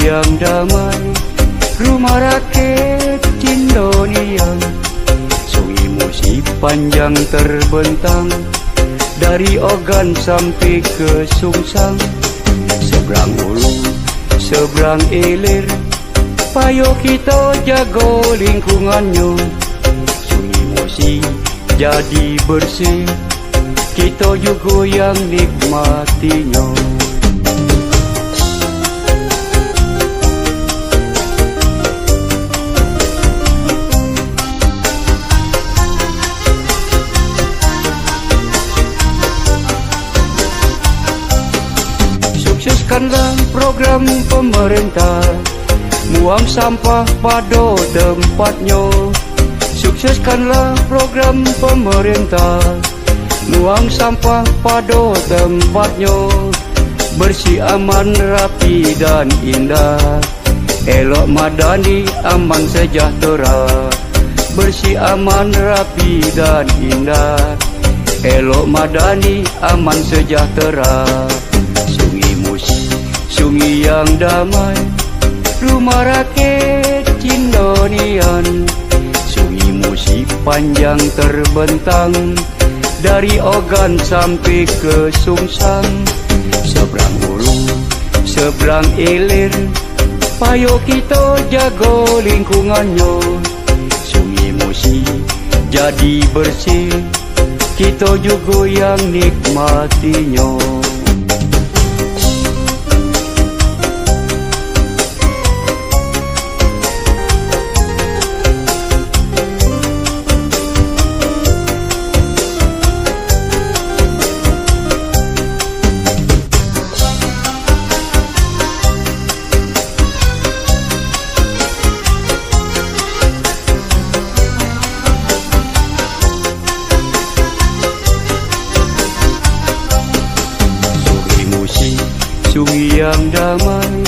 yang damai, rumah rakyat Indonesia. Sungai Musi panjang terbentang, dari Ogan sampai ke Sungsang. Seberang hulu, seberang hilir, payo kita jago lingkungannya. Sungai Musi jadi bersih, kita juga yang nikmatinya. Sukseskanlah program pemerintah, buang sampah pada tempatnya. Sukseskanlah program pemerintah, buang sampah pada tempatnya. Bersih, aman, rapi dan indah, elok, madani, aman, sejahtera. Bersih, aman, rapi dan indah, elok, madani, aman, sejahtera. Sungai Musi, sungai yang damai, rumah rakyat Indonesia. Sungai Musi panjang terbentang, dari Ogan sampai ke Sungsang. Seberang hulu, seberang hilir, payo kita jago lingkungannya. Sungai Musi jadi bersih, kita juga yang nikmatinya. Sungai yang damai,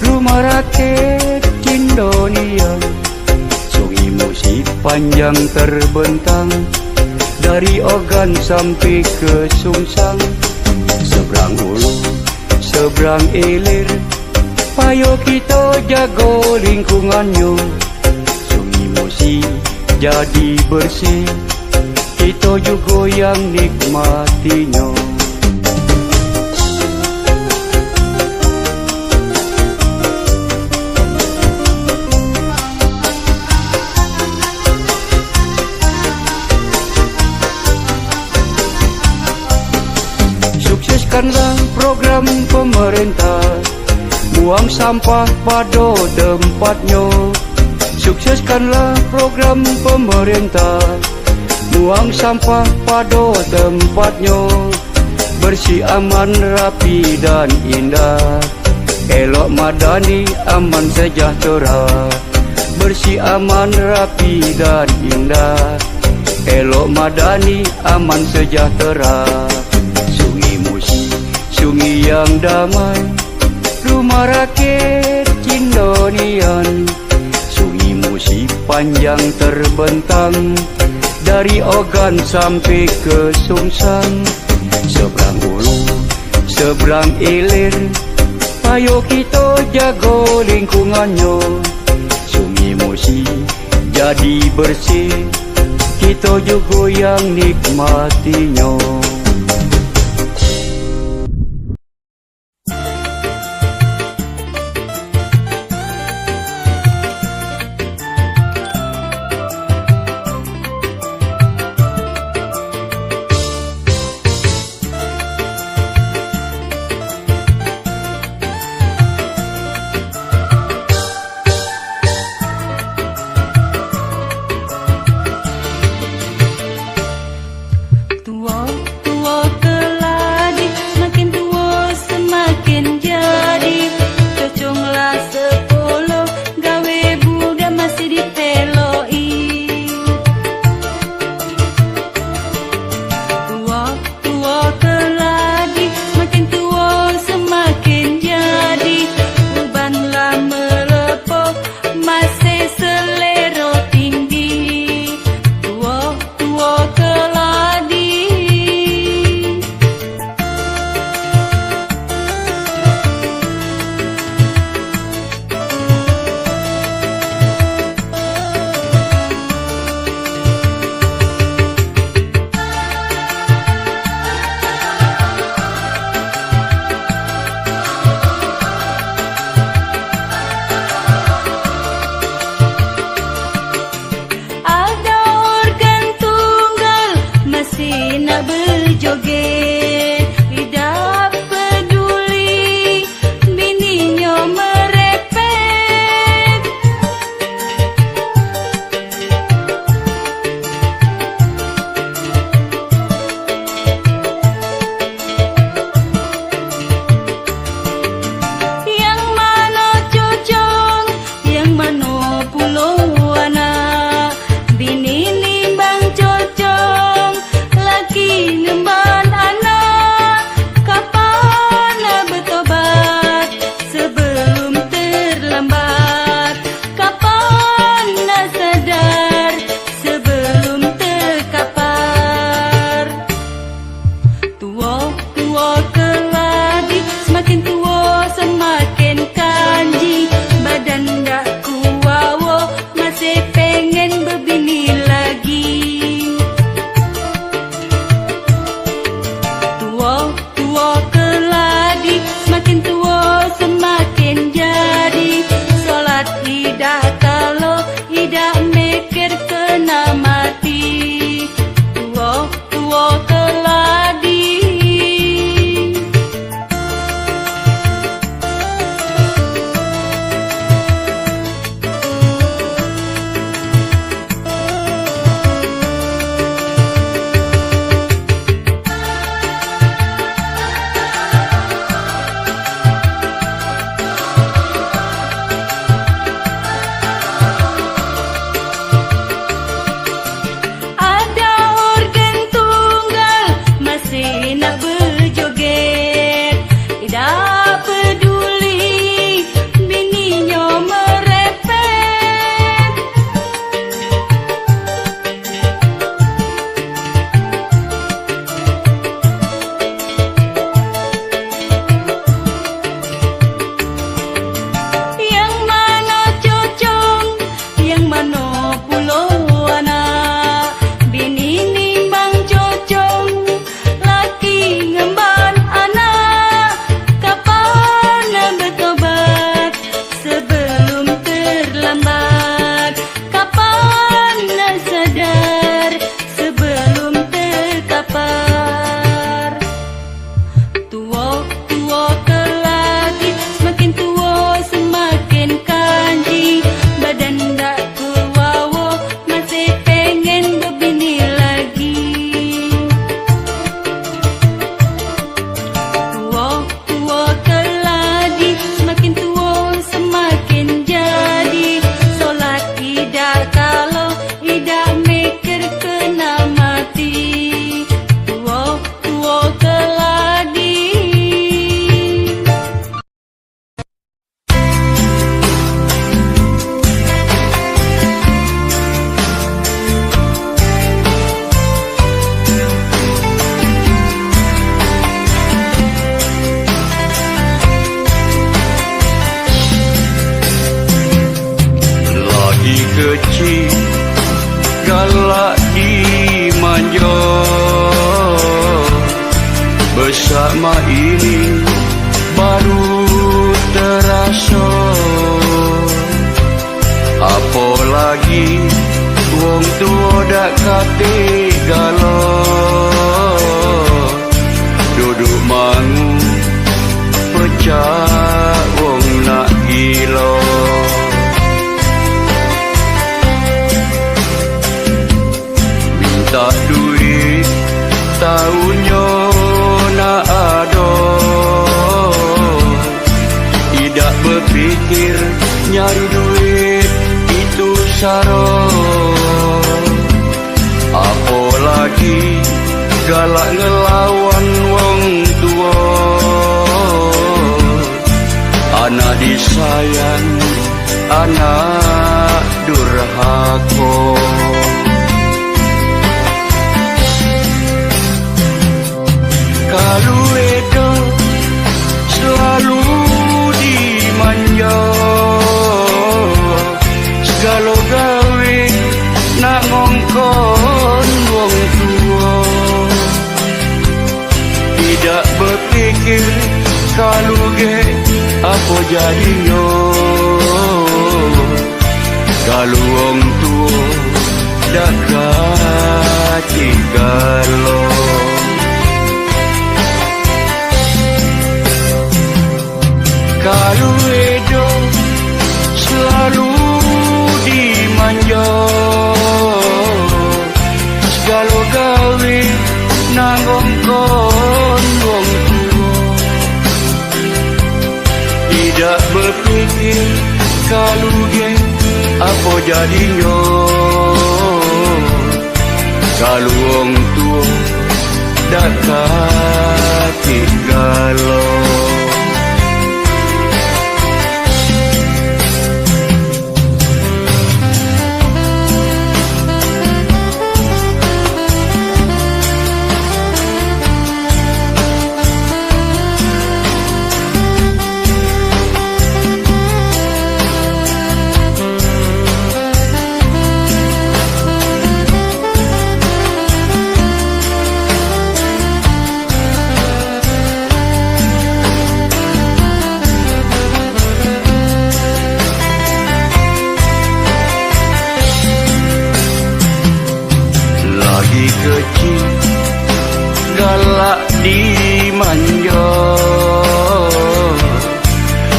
rumah rakyat Indonesia. Sungai Musi panjang terbentang, dari Ogan sampai ke Sungsang. Seberang hulu, seberang hilir, payo kita jago lingkungannya. Sungai Musi jadi bersih, kita juga yang nikmatinya. Sukseskanlah program pemerintah, buang sampah pada tempatnya. Sukseskanlah program pemerintah, buang sampah pada tempatnya. Bersih, aman, rapi dan indah, elok, madani, aman, sejahtera. Bersih, aman, rapi dan indah, elok, madani, aman, sejahtera. Sungai yang damai, rumah rakyat Indonesia. Sungai Musi panjang terbentang, dari Ogan sampai ke Sungsang. Seberang hulu, seberang hilir, payo kita jago lingkungannya. Sungai Musi jadi bersih, kita juga yang nikmatinya. Tua bersama ini baru terasa. Apalagi wong tua dak kate galo, duduk mangu pecah wong nak gila. Minta duit tahunya nak ada, tidak berpikir nyari duit itu saro. Apalagi galak ngelawan wong tua, anak disayang, anak durhaka. Kalau edo selalu dimanja, segala gawe nak ngongkon wong tua, tidak berpikir kalau ge apa jadinya. Kalau wong tua dak kati galo. Kalau edo selalu dimanja, segala gawe nanggongkon wong tua, tidak berpikir kalau ge apa jadinya. Kalau wong tua dak kati galo. Kecil galak dimanja,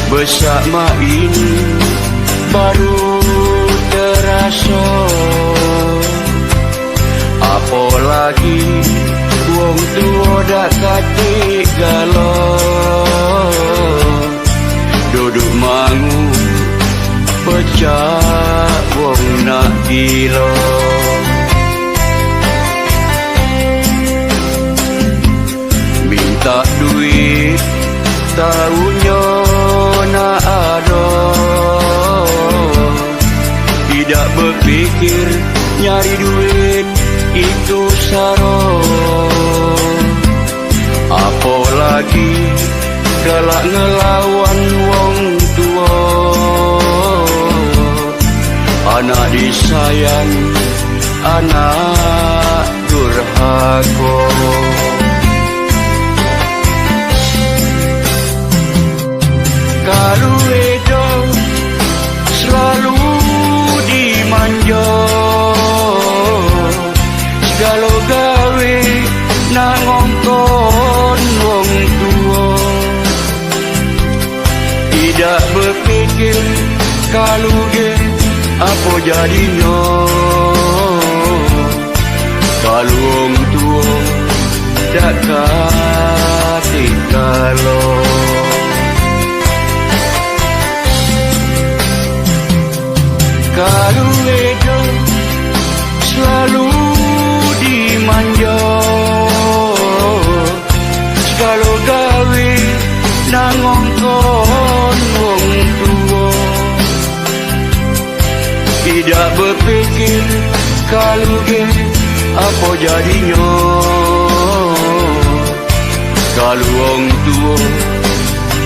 bersama ini baru terasa. Apalagi wong tua dak kate galo, duduk mangu pecah wong nak gila. Tak duit tahunya nak ada, tidak berpikir nyari duit itu saro. Apalagi galak ngelawan wong tua, anak disayang, anak durhaka. Kalau edo selalu dimanja, segala gawe nak ngongkon wong tua, tidak berpikir kalau ge apa jadinya. Kalau wong tua dak kati galo. Kalau edo selalu dimanja, segala gawe nangongkon wong tua, tidak berpikir kalau ge apa jadinya. Kalau wong tua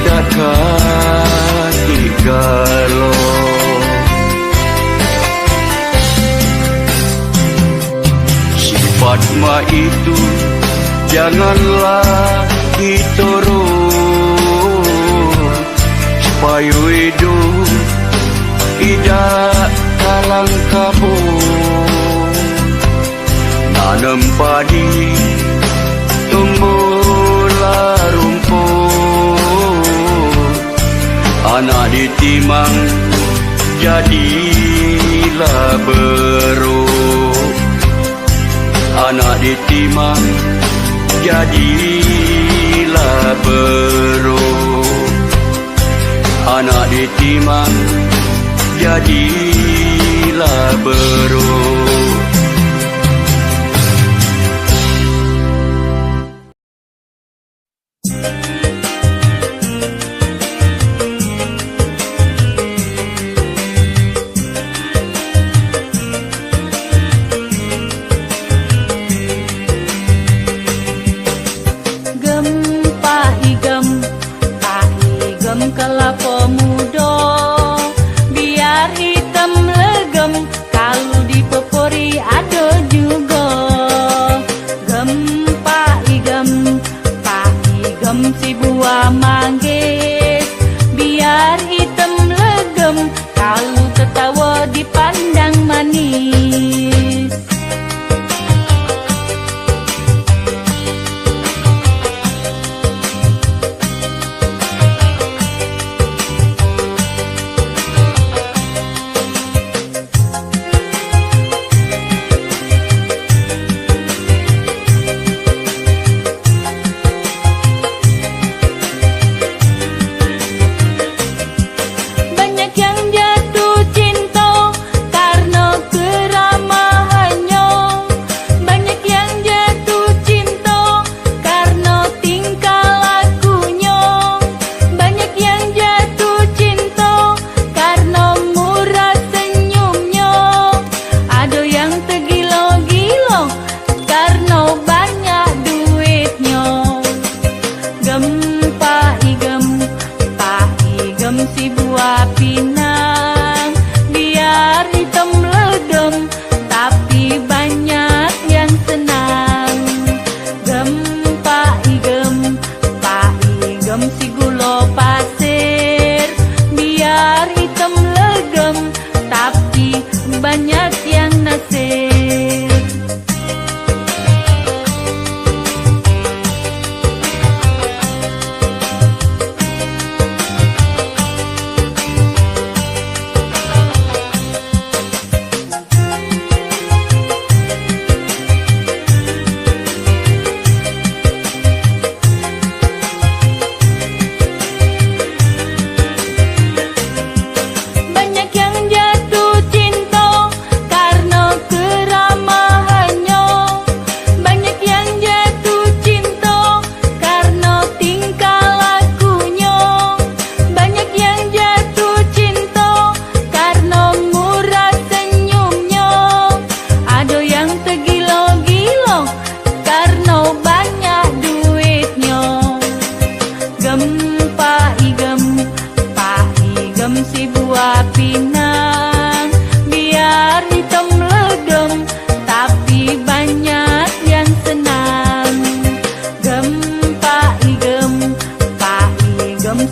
dak kati galo. Fatma itu janganlah diturun supaya hidup tidak kalang kabut. Nanam padi tumbuhlah rumput, anak ditimang jadilah beruk. Anak ditimang jadilah beruk. Anak ditimang jadilah beruk. Kelapa muda biar hitam legem, kalau dipepori ada juga. Pak igem si buah manggis, biar hitam legem, kalau tertawa dipandang manis. Si buah pinang biar hitam legem, tapi banyak yang senang. Pak igem si gula pasir, biar hitam legem, tapi banyak yang nasir. Si buah pinang biar hitam legem, tapi banyak yang senang. Pak igem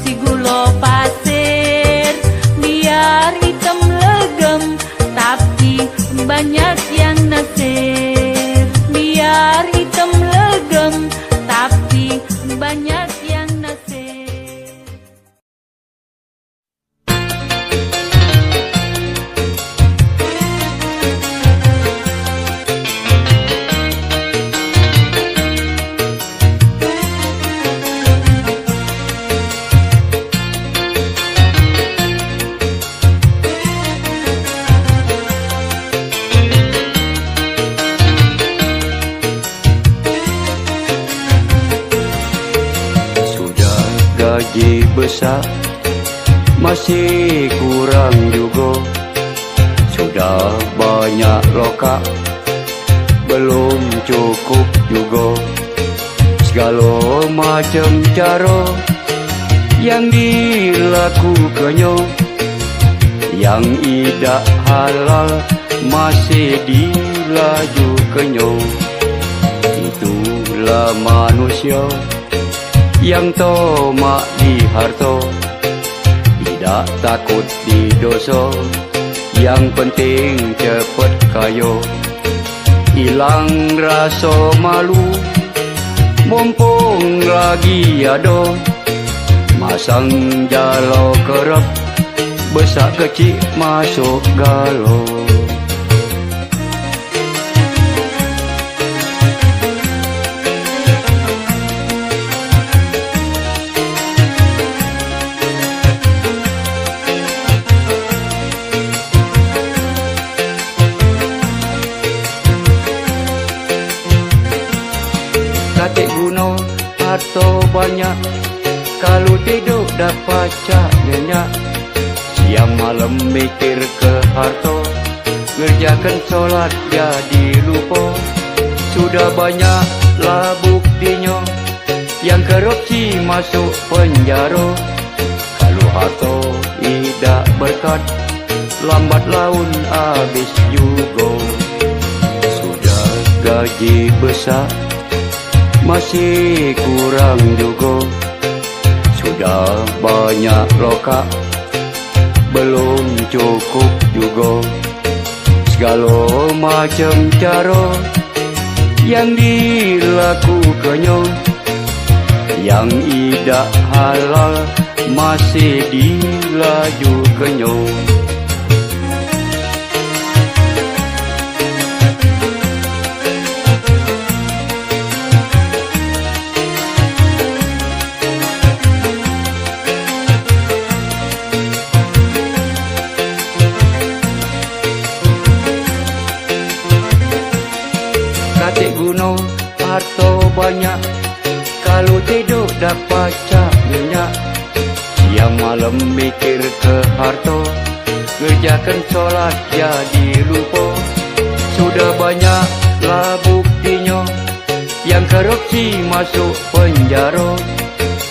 si gula pasir, biar hitam legem, tapi banyak yang nasir. Biar hitam legem, tapi banyak yang nasir. Gaji besar masih kurang juga, sudah banyak lokak belum cukup juga. Segala macam cara yang dilakukannya, yang tidak halal masih dilajukannya. Itulah manusia yang tomak di harto, tidak takut di dosa, yang penting cepet kayo. Hilang rasa malu, mumpung lagi ada, masang jalo kerap, besar kecil masuk galau. Katik guna harta banyak, kalau tidur dapat cak nyenyak. Siang malam mikir ke harta, ngerjakan solat jadi lupa. Sudah banyaklah buktinya, yang korupsi masuk penjara. Kalau harta tidak berkat, lambat laun habis juga. Sudah gaji besar, masih kurang juga. Sudah banyak lokak, belum cukup juga. Segala macam cara yang dilakukannya, yang tidak halal masih dilajukannya. Katik guna harta banyak, kalau tidur dapat cak nyenyak. Siang malam mikir ke harta, kerjakan solat jadi lupa. Sudah banyaklah buktinya, yang korupsi masuk penjara.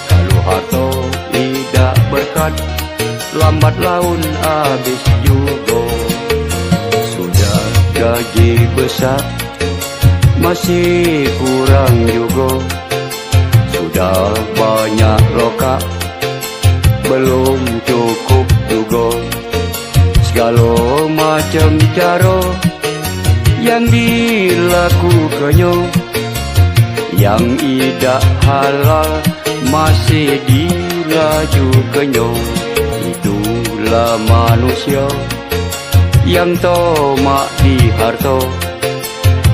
Kalau harta tidak berkat, lambat laun habis juga. Sudah gaji besar, masih kurang juga. Sudah banyak lokak, belum cukup juga. Segala macam cara yang dilakukannya, yang tidak halal masih dilajukannya. Itulah manusia yang tomak di harta,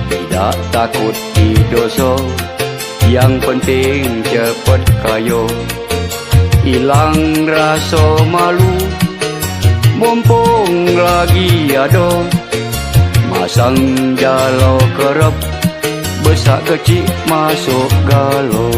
tidak takut di dosa, yang penting cepet kayo. Hilang rasa malu, mumpung lagi ada, masang jalo kerap, besar kecil masuk galau.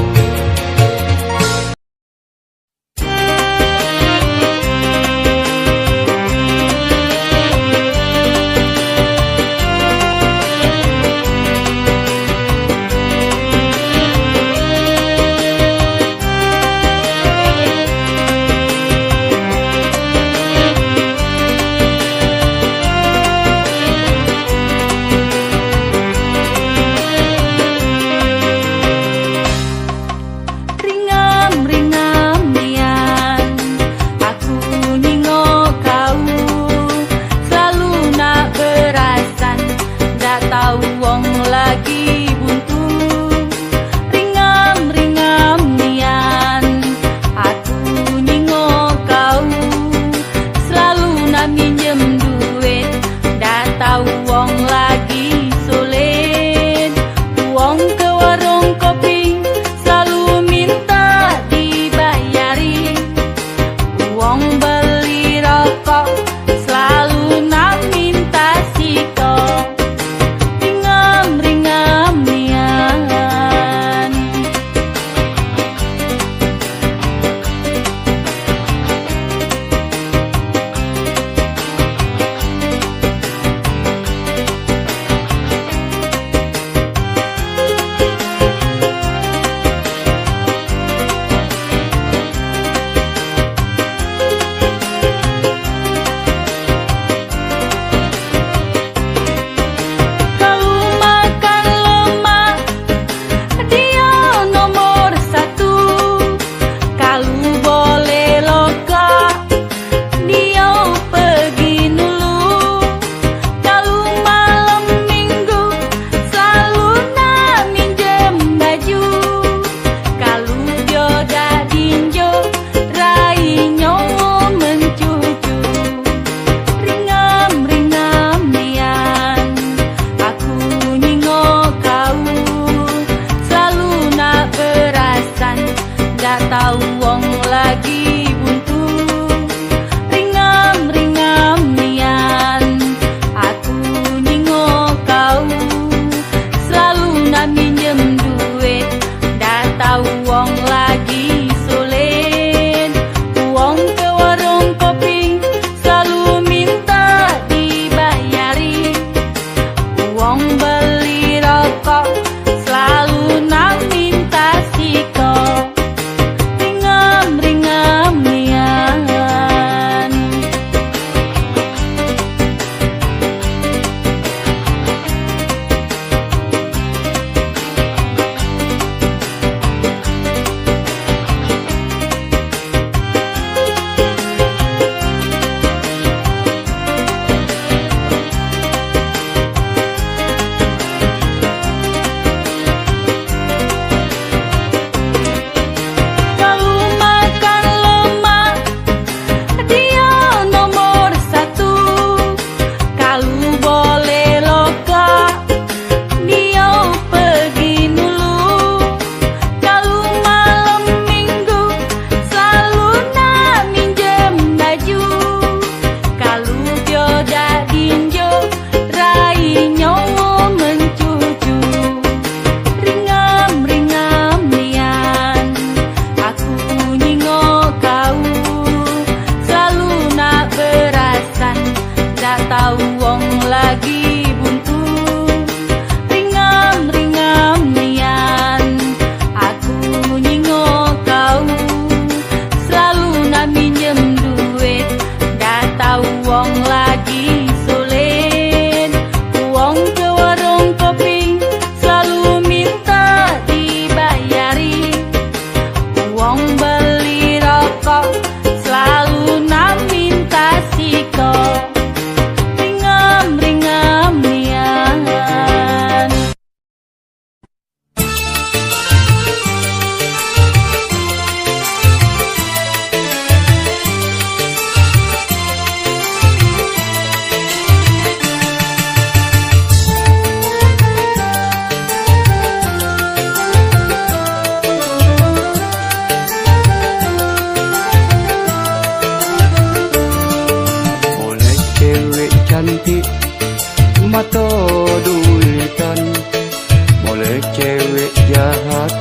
cewek jahat,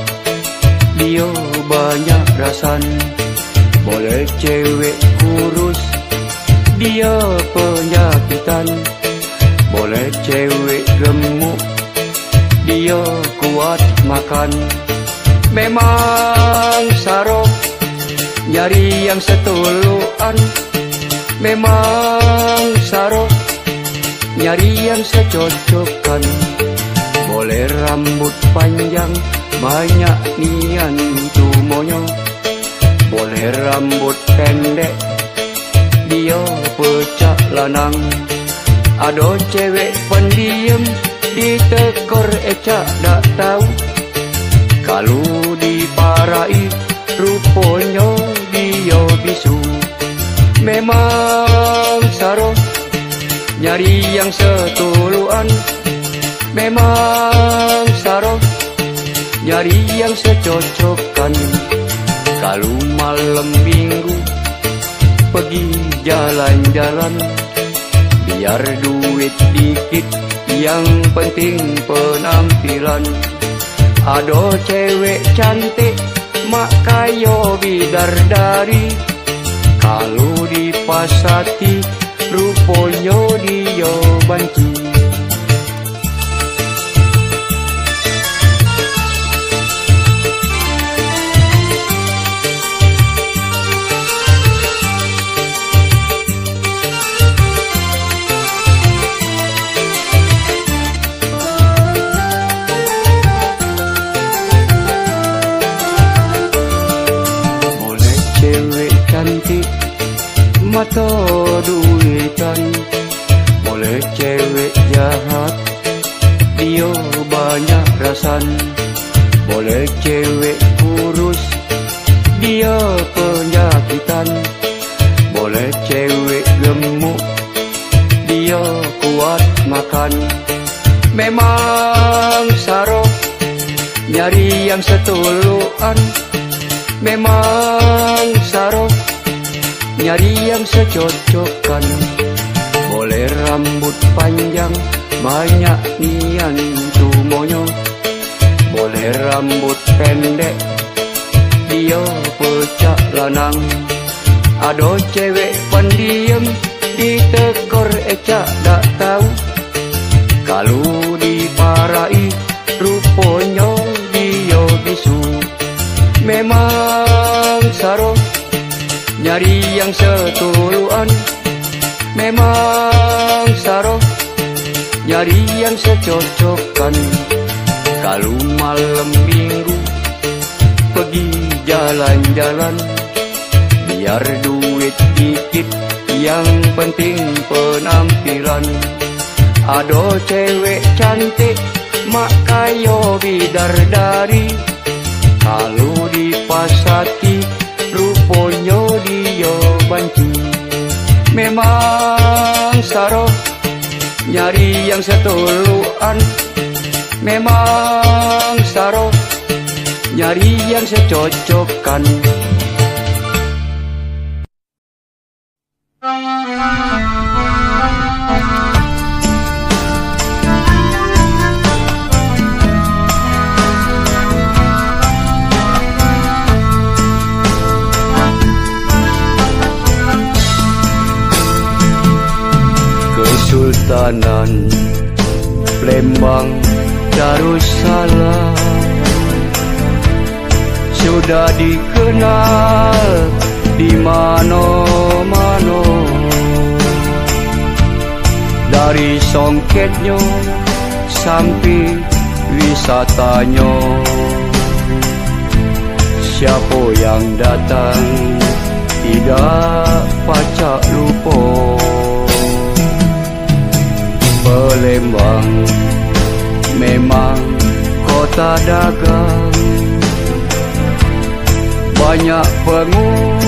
dia banyak rasan. Boleh cewek kurus, dia penyakitan. Boleh cewek gemuk, dia kuat makan. Memang sarok nyari yang setuluan. Memang sarok nyari yang secocokan. Boleh rambut panjang, banyak nian tumonyo. Boleh rambut pendek, dia pecah lanang. Ado cewek pendiam, ditekor ecak dak tahu. Kalau diparai, ruponya dia bisu. Memang saro nyari yang setuluan. Memang saro nyari yang secocokan. Kalau malam minggu pergi jalan-jalan, biar duit dikit, yang penting penampilan. Ado cewek cantik, mak kayo bidardari. Kalau dipasati, ruponya dia banci. Mata duitan, boleh cewek jahat, dia banyak rasan. Boleh cewek kurus, dia penyakitan. Boleh cewek gemuk, dia kuat makan. Memang sarok nyari yang setuluan. Memang sarok nyari yang secocokan. Boleh rambut panjang, banyak nian tumonyo. Boleh rambut pendek, dia pecah lanang. Ado cewek pendiam, ditekor ecak dak tahu. Kalau diparai, ruponya dia bisu. Memang saro nyari yang setuluan. Memang saro nyari yang secocokan. Kalau malam minggu pergi jalan-jalan, biar duit dikit, yang penting penampilan. Ado cewek cantik, mak kayo bidardari. Kalau dipasati, ruponya dia banci. Memang saro nyari yang setuluan. Memang saro nyari yang secocokan. Kesultanan Lembang Darussalam sudah dikenal di mana-mana. Dari songketnya sampai wisatanya, siapa yang datang tidak pacak lupa. Palembang memang kota dagang, banyak pengusaha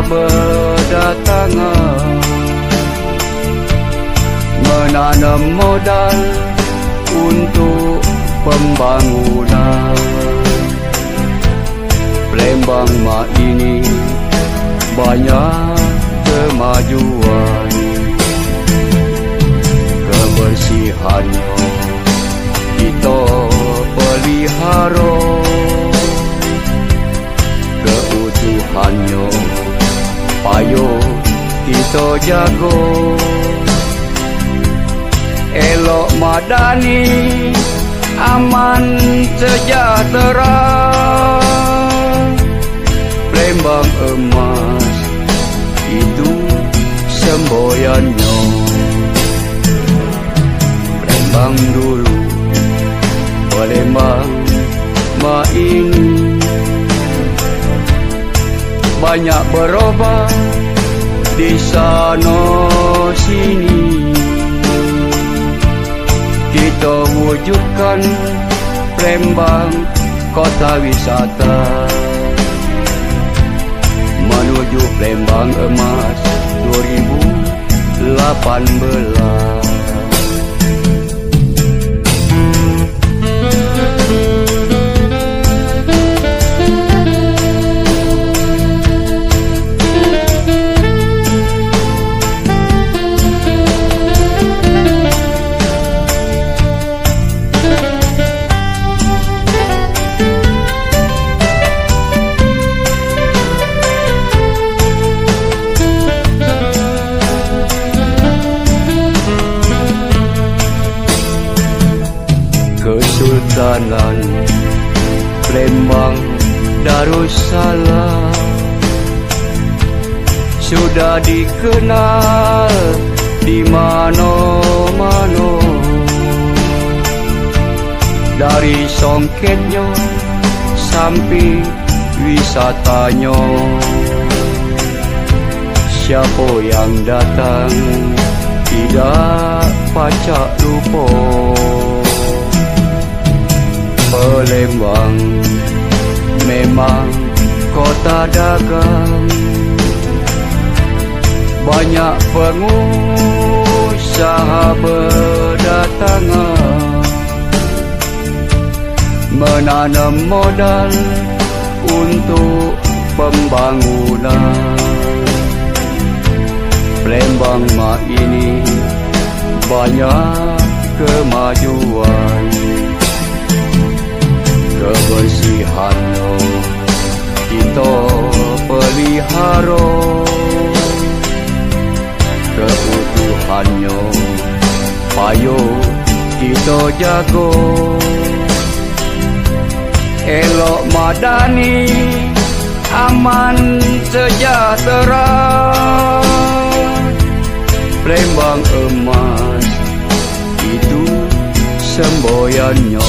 berdatangan, menanam modal untuk pembangunan. Palembang mak ini banyak kemajuan, kebersihannya kita pelihara keutuhannya, payo kita jago. Elok madani, aman sejahtera, Palembang emas itu semboyannya. Palembang dulu, Palembang ma ini banyak berubah di sana sini. Kita wujudkan Palembang kota wisata, menuju Palembang emas 2018. Kesultanan Palembang Darussalam sudah dikenal di mana-mana, dari songketnya sampai wisatanya. Siapa yang datang tidak pacak lupa. Palembang memang kota dagang, banyak pengusaha berdatangan, menanam modal untuk pembangunan. Palembang ma ini banyak kemajuan, kebersihannya kita pelihara, keutuhannya payo kita jago. Elok madani, aman sejahtera, Palembang emas itu semboyannya.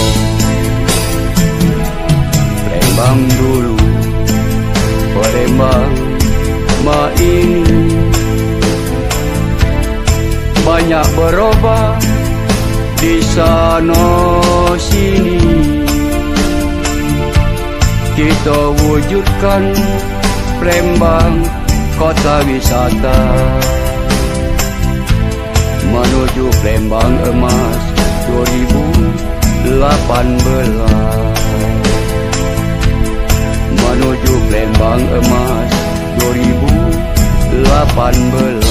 Palembang dulu, Palembang ma ini banyak berubah di sana sini. Kita wujudkan Palembang kota wisata, menuju Palembang emas 2018. Menuju Palembang emas 2018.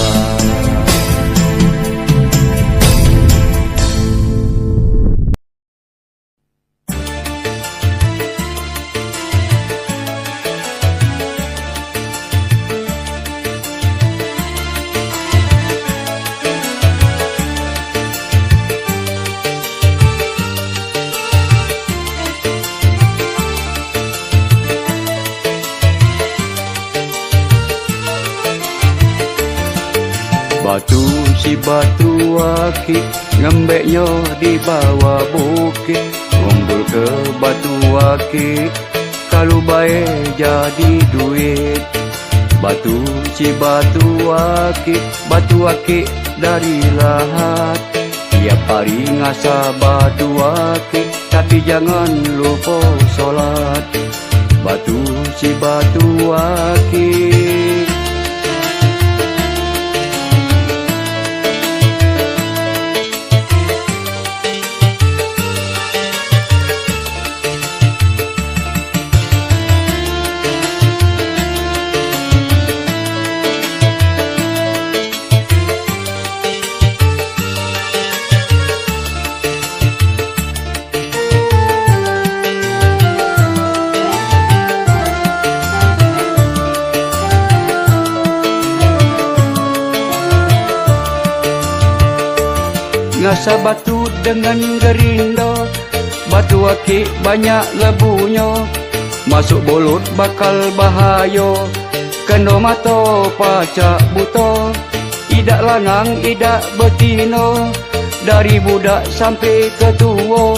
Batu si batu akik, ngembeknya di bawah bukit. Ngumpul ke batu akik, kalau baik jadi duit. Batu si batu akik dari lahat. Tiap hari ngasah batu akik, tapi jangan lupa sholat. Batu si batu akik. Ngasa batu dengan gerindo, batu akik banyak lebunya, masuk mulut bakal bahayo, kena mata pacak buta. Idak lanang, idak betino, dari budak sampai ke tua.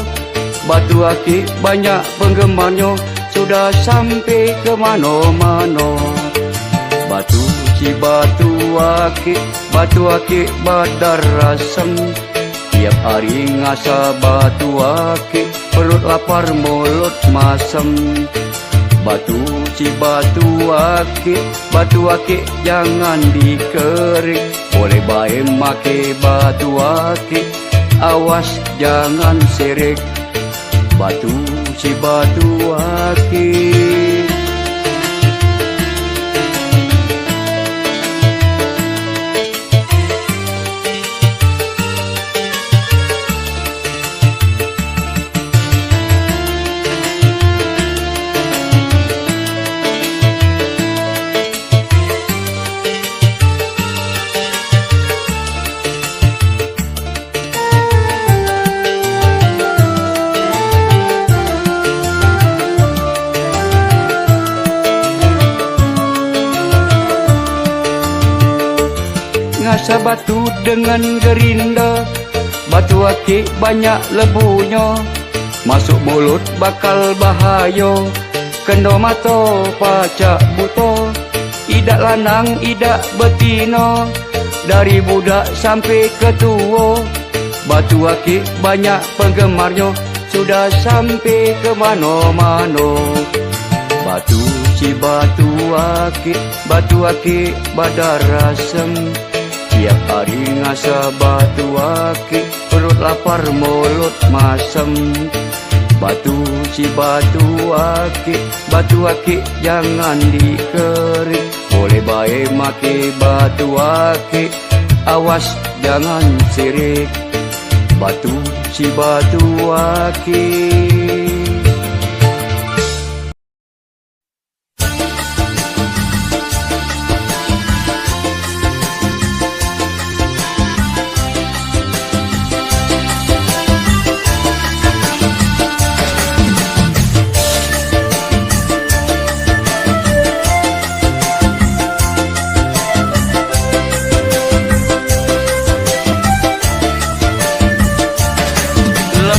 Batu akik banyak penggemarnya, sudah sampai ke mana-mana. Batu si batu akik badar rasem. Tiap hari ngasa batu akik, perut lapar mulut masem. Batu si batu akik jangan dikerik. Boleh baik make batu akik, awas jangan sirik. Batu si batu akik. Ngasa batu dengan gerinda, batu akik banyak lebunya, masuk mulut bakal bahayo, kena mata pacak buta. Idak lanang, idak betina, dari budak sampai ke tua. Batu akik banyak penggemarnya, sudah sampai ke mana-mana. Batu si batu akik badar rasem. Tiap hari ngasa batu akik, perut lapar mulut masem. Batu si batu akik jangan dikerik. Boleh baik make batu akik, awas jangan sirik. Batu si batu akik.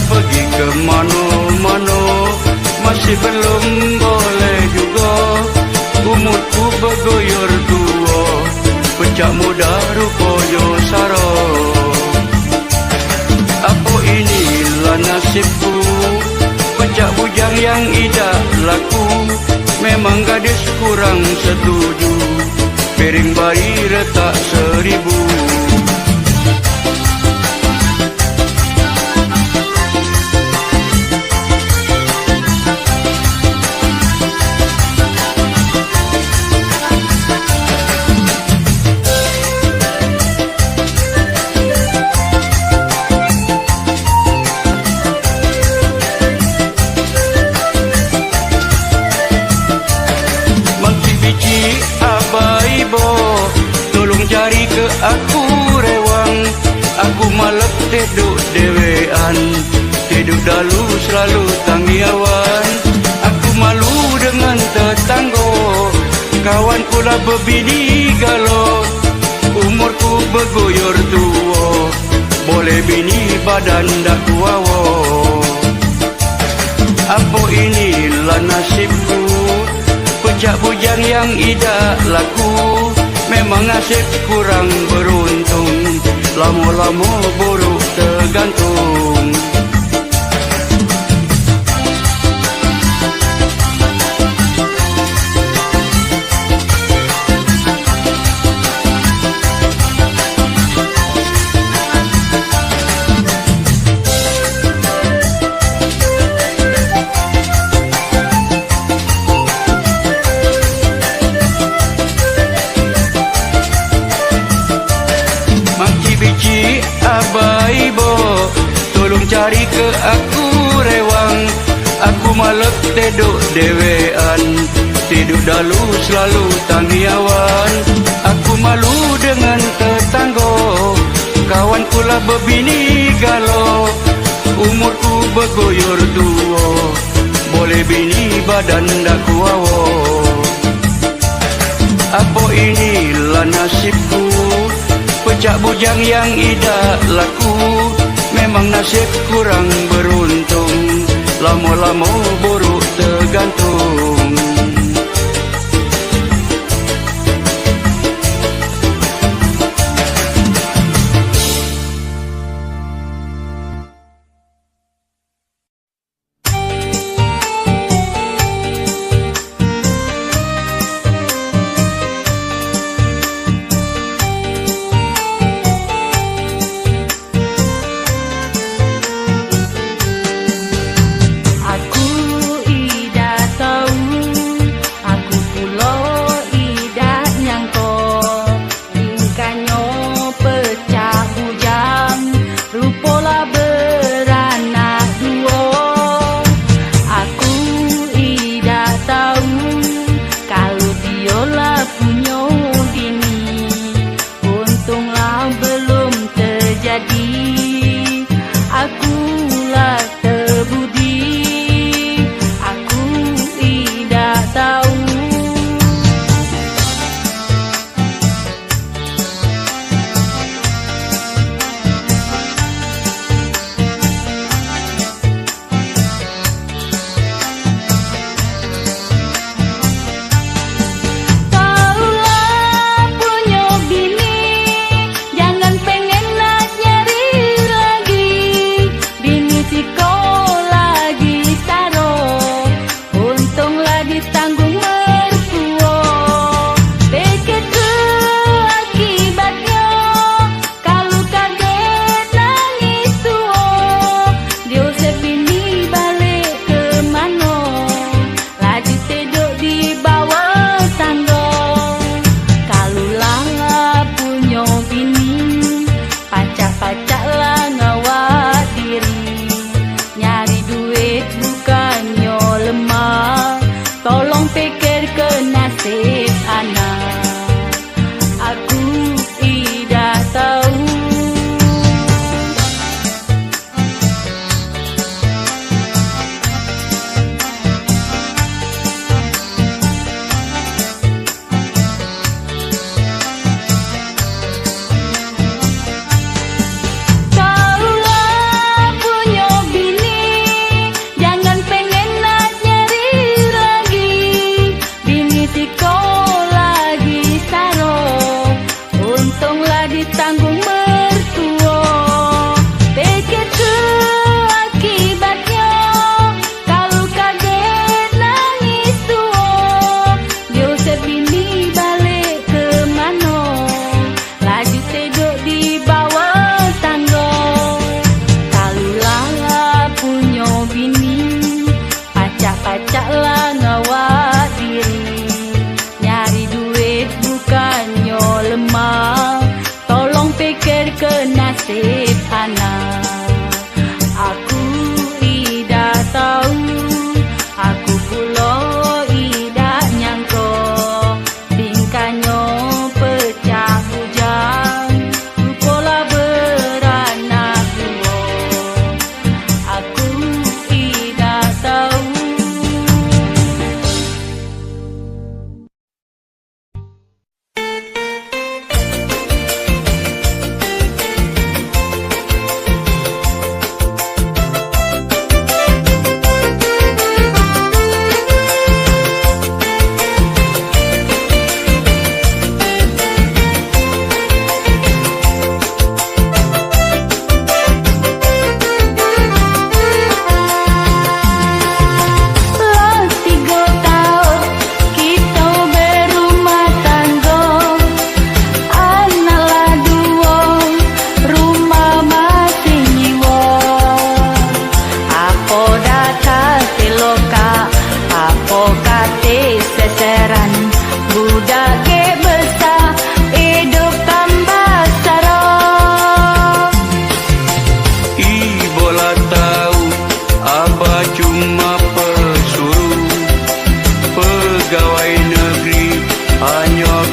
Pergi ke mana-mana, masih belum boleh juga. Umurku bergoyor tua, pecah muda rupanya sara. Apa inilah nasibku, pecah bujang yang idak laku. Memang gadis kurang setuju, piring bayi retak 1000. Tolong cari ke aku rewang, aku malap tidur dewean, tidur dalu selalu tanggiawan. Aku malu dengan tetangga, kawan pula berbini galau. Umurku bergoyor tua, boleh bini badan dak kuawa. Apa inilah nasibku, pecah bujang yang idak laku. Memang nasib kurang beruntung, lama-lama buruk tergantung. Tolong cari ke aku rewang, aku malap tidur dewean, tidur dalu selalu tanggiawan. Aku malu dengan tetangga, kawan pula berbini galo, umurku bergoyor tua, boleh bini badan daku awo. Apa inilah nasibku, pecah bujang yang idak laku. Memang nasib kurang beruntung, lama-lama buruk tergantung.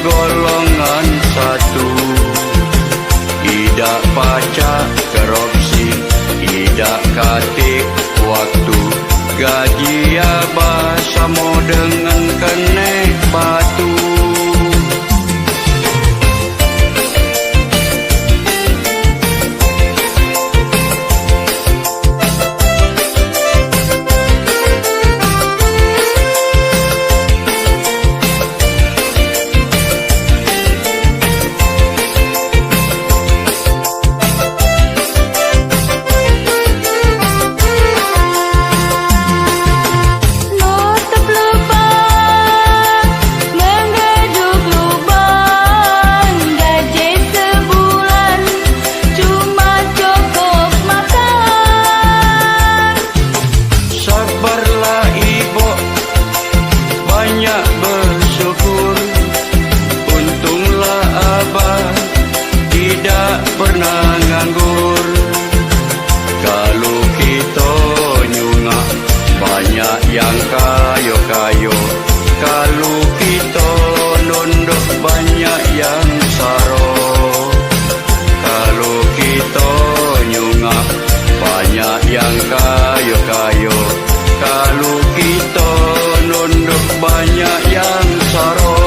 golongan satu, tidak pacak korupsi. gaji abah sama dengan kenek batu. Yang kayo-kayo, kalau kita nunduk banyak yang saro. Kalau kita nyungak banyak yang kayo-kayo, kalau kita nunduk banyak yang saro.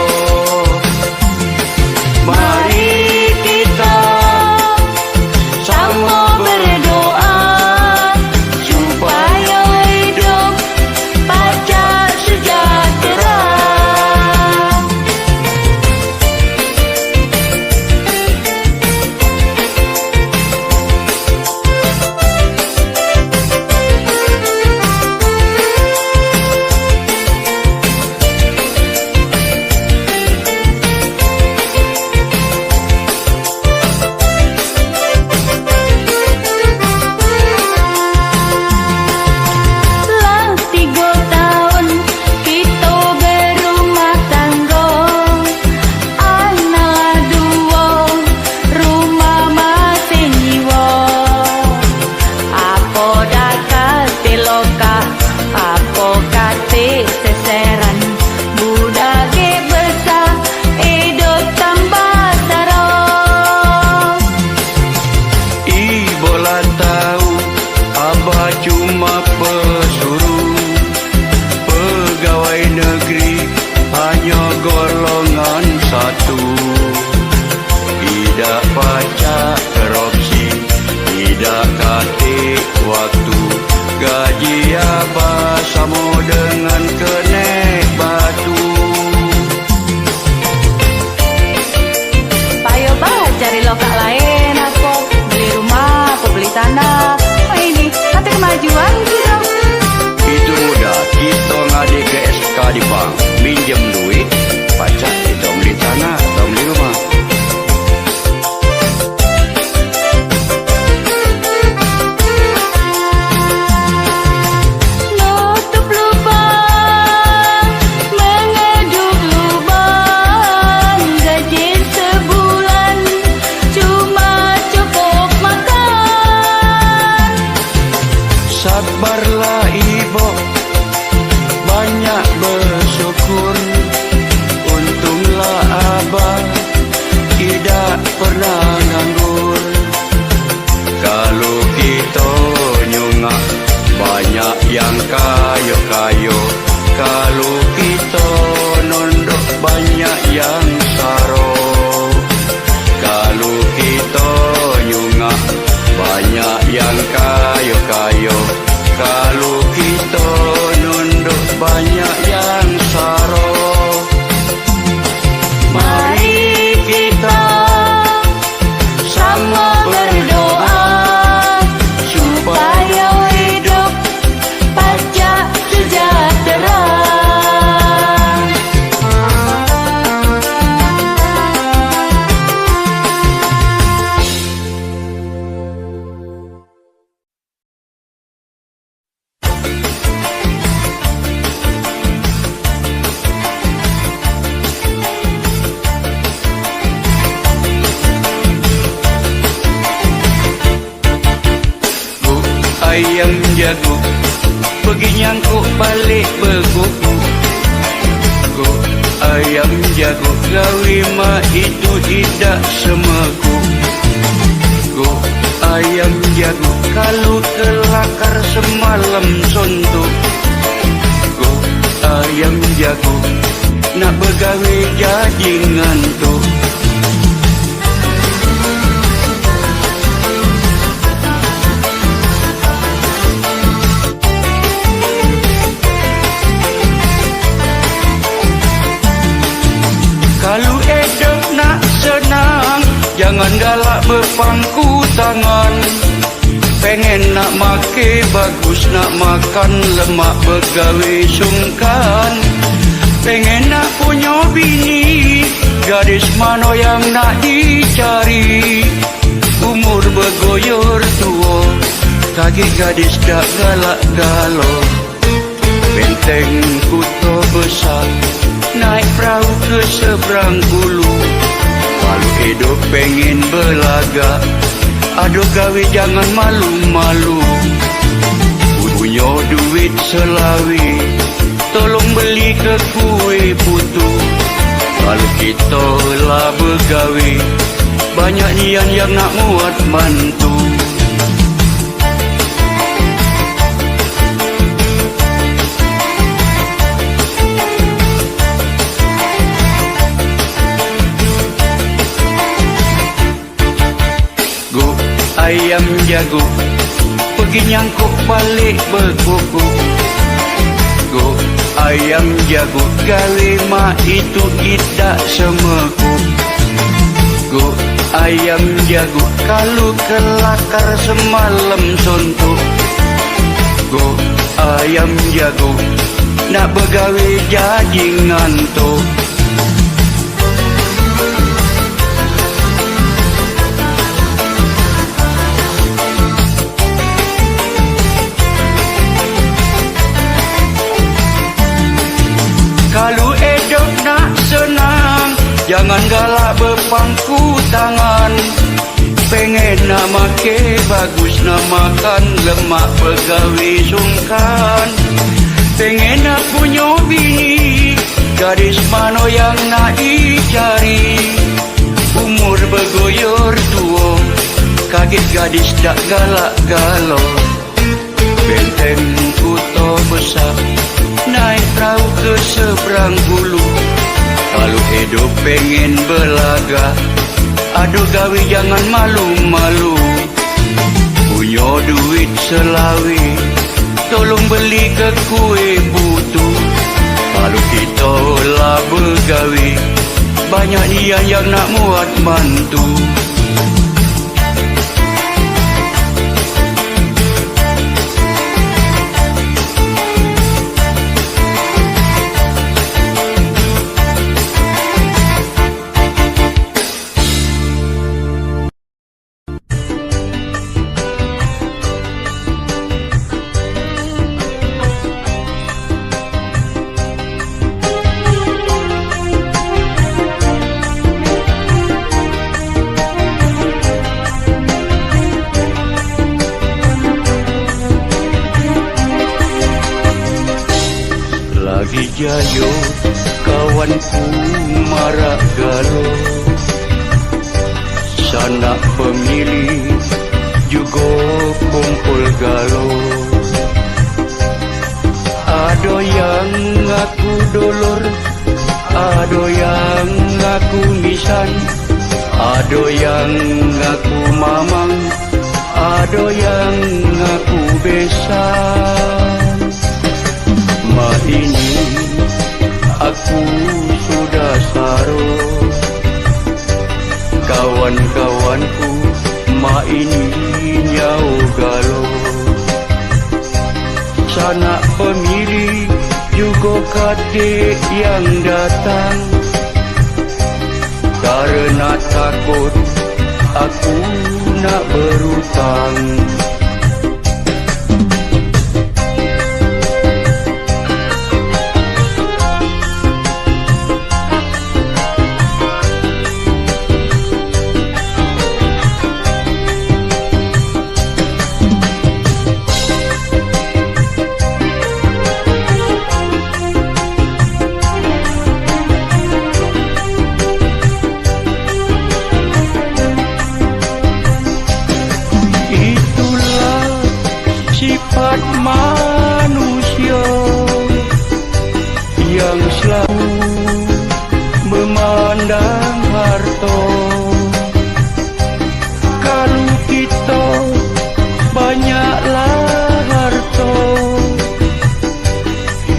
Mari kita sama berdoa supaya hidup pajak sejahtera. Cuma pesuruh pegawai negeri hanya golongan satu. Tidak pajak korupsi, tidak katik waktu. Gaji abah sama dengan kenek batu. Payo bah cari lokal lain, apa beli rumah, apa beli tanah. Ini nanti kemajuan gitu. Itu mudah, kita ngadi ke SK di bank, minjem duit, pajak kita beli tanah atau beli rumah. Nutup lubang, mengeduk lubang, gaji sebulan cuma cukup makan. Sabarlah ibu, banyak bersyukur. Untunglah abah, tidak pernah nganggur. Kalau kita nyungak, banyak yang kayo-kayo. Kalau kita nunduk, banyak yang saro. Kalau kita nyungak, banyak yang kayo-kayo. Kalau kita nunduk, banyak yang saro. Mari kita sama berdoa Supaya hidup pajak sejahtera. ayam jago, pergi nyangkuk balik beguk. Ayam jago, gawi mak itu tidak semeku. Ayam jago, kalau kelakar semalam suntuk. jago nak begawe jadi ngantuk. Kalau hidup nak senang, jangan galak berpangku tangan. Pengen nak make bagus, nak makan lemak begawe sungkan. Pengen nak punya bini, gadis mana yang nak dicari. Umur bergoyor tua, kaki gadis dak galak galau. Benteng kuto besar, naik perahu ke seberang hulu. Kalau hidup pengen belaga, aduh gawe jangan malu-malu. Punya duit selawi, tolong beli ke kue putu. Kalau kita lah begawe, banyak nian yang nak muat mantu. Ayam jago pergi nyangkuk balik berkuku. Go ayam jago gawe mak itu tidak semeku. Go ayam jago kalau kelakar semalam suntuk. Go ayam jago nak begawe jadi ngantuk. Kalau hidup nak senang, jangan galak berpangku tangan. Pengen nak make bagus, nak makan lemak begawe sungkan. Pengen nak punya bini, gadis mana yang nak dicari. Umur bergoyor tua, kaget gadis tak galak galau. Benteng kuto besar, naik perahu ke seberang hulu. Kalau hidup pengen belaga, aduh gawe jangan malu-malu. Punya duit selawi, tolong beli ke kue butu. Kalau kita lah begawe, banyak nian yang nak muat mantu. Lagi jayo kawanku marak galau. Sanak pemilih juga kumpul galau. Ada yang ngaku dolor, ada yang ngaku misan, ada yang ngaku mamang, ada yang ngaku besan. Ma ini aku sudah saro, kawan-kawanku ma ini nyau galau. Sanak pemilih juga kadek yang datang, karena takut aku nak berutang.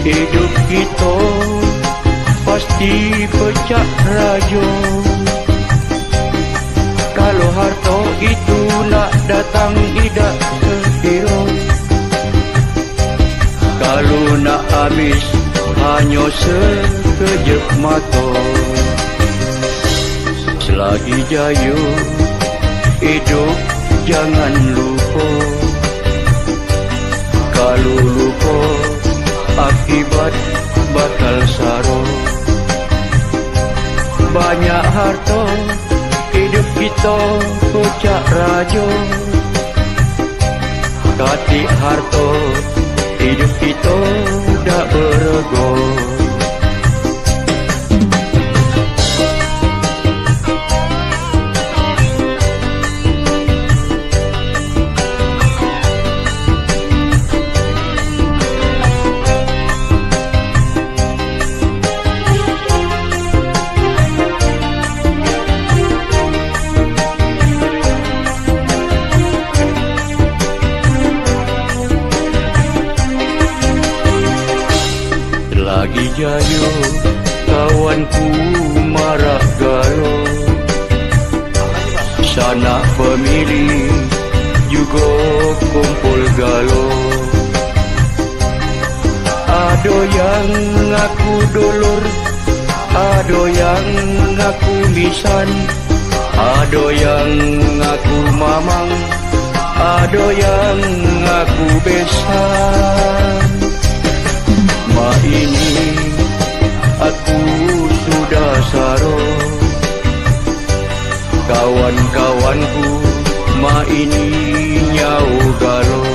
Hidup kita pasti pecah rajo. Kalau harta itu nak datang tidak sekira, kalau nak habis hanya sekejap mata. Selagi jaya hidup jangan lupa, kalau lupa akibat bakal saro. Banyak harta hidup kita kocak rajo, katik harta hidup kita dak berego. Lagi jayo kawanku marak galo, sanak pemilih juga kumpul galo. Ada yang ngaku dulur, ada yang ngaku misan, ada yang ngaku mamang, ada yang ngaku besan. Ma ini aku sudah saro, kawan-kawanku ma ini nyau galo.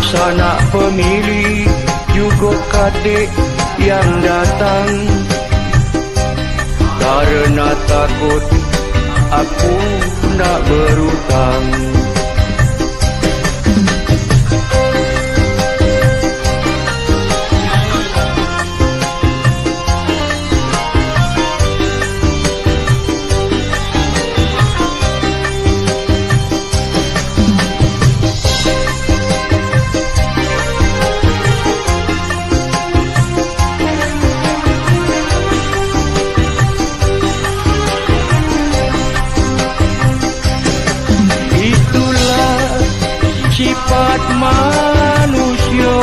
Sanak pemilih juga kadek yang datang, karena takut aku nak berutang. Sifat manusia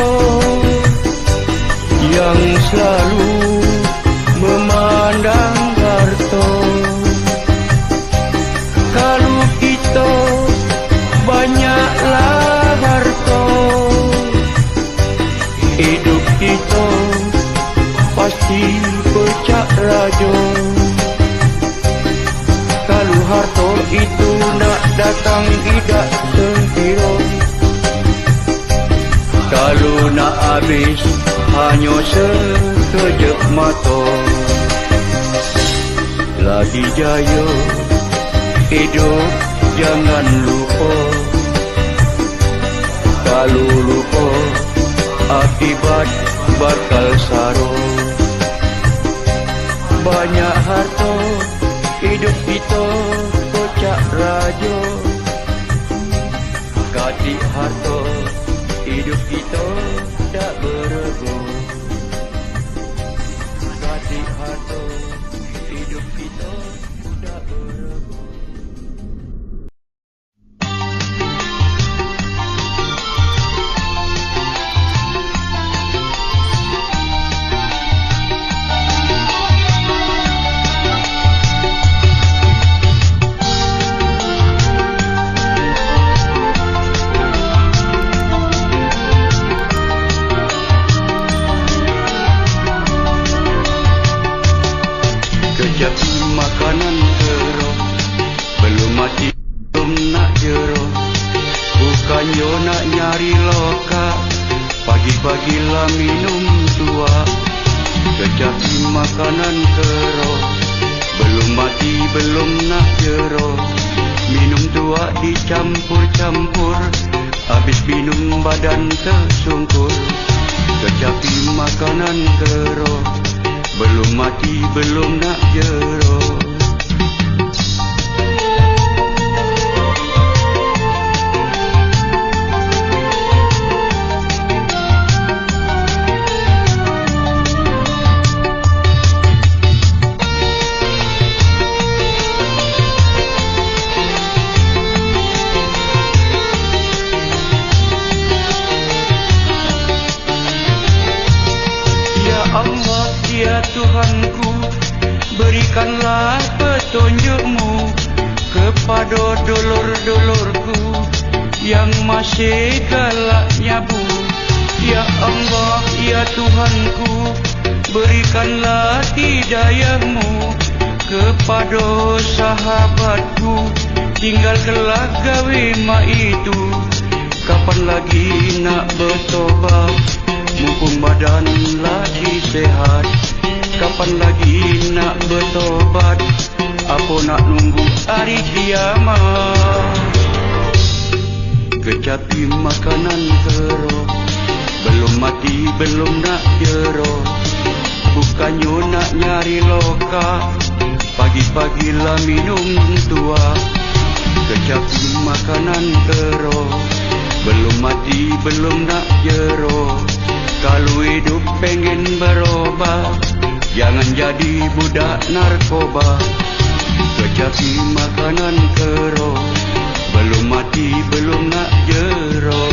yang selalu memandang harta. Kalau kita banyaklah harta, hidup kita pasti pecah rajo. Kalau harta itu nak datang tidak sekira, kalau nak habis hanya sekejap mata. Lagi jaya hidup jangan lupa, kalau lupa akibat bakal saro. Banyak harta hidup kita kocak rajo, katik harta hidup kita tak berego. Katik harta hidup kita tak berego. Kejap makanan teruk, belum mati belum nak jeruk. Bukannya nak nyari loka, pagi-pagi lah minum tua. Kejap makanan teruk, belum mati belum nak jeruk. Minum tua dicampur-campur, habis minum badan tersungkur. Kejap makanan teruk, belum mati belum nak jeruk. masih galak nyabu. Ya Allah, ya Tuhanku, berikanlah hidayahmu kepada sahabatku. Tinggal kelak gawe mak itu, kapan lagi nak bertobat? Mumpung badan lagi sehat, kapan lagi nak bertobat? Apa nak nunggu hari kiamat? Kecapi makanan kerok, belum mati belum nak jero. Bukannya nak nyari loka, pagi-pagi lah minum tua. Kecapi makanan kerok, belum mati belum nak jero. Kalau hidup pengen berubah, jangan jadi budak narkoba. Kecapi makanan kerok, belum mati belum nak jero.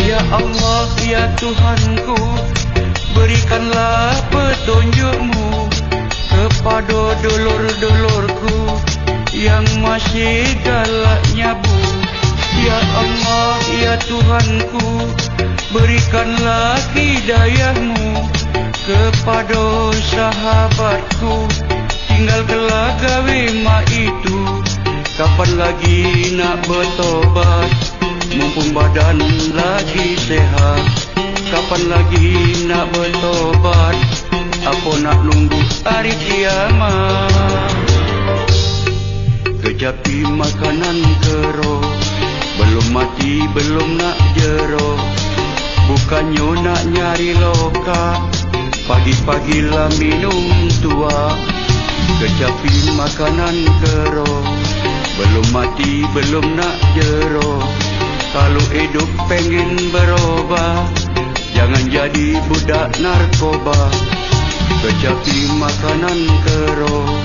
Ya Allah, ya Tuhanku, berikanlah petunjukmu kepada dulur-dulurku yang masih galak nyabu. Ya Allah, ya Tuhanku, berikanlah hidayahmu kepada sahabatku. Tinggal kelak gawe mak itu, kapan lagi nak bertobat? Mumpung badan lagi sehat, kapan lagi nak bertobat? Apa nak nunggu hari kiamat? Kecapi makanan kerok, belum mati belum nak jero. Bukannya nak nyari loka, pagi-pagi lah minum tua. Kecapi makanan kerok, belum mati belum nak jero. Kalau hidup pengen berubah, jangan jadi budak narkoba. Kecapi makanan kerok,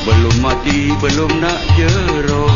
belum mati belum nak jero.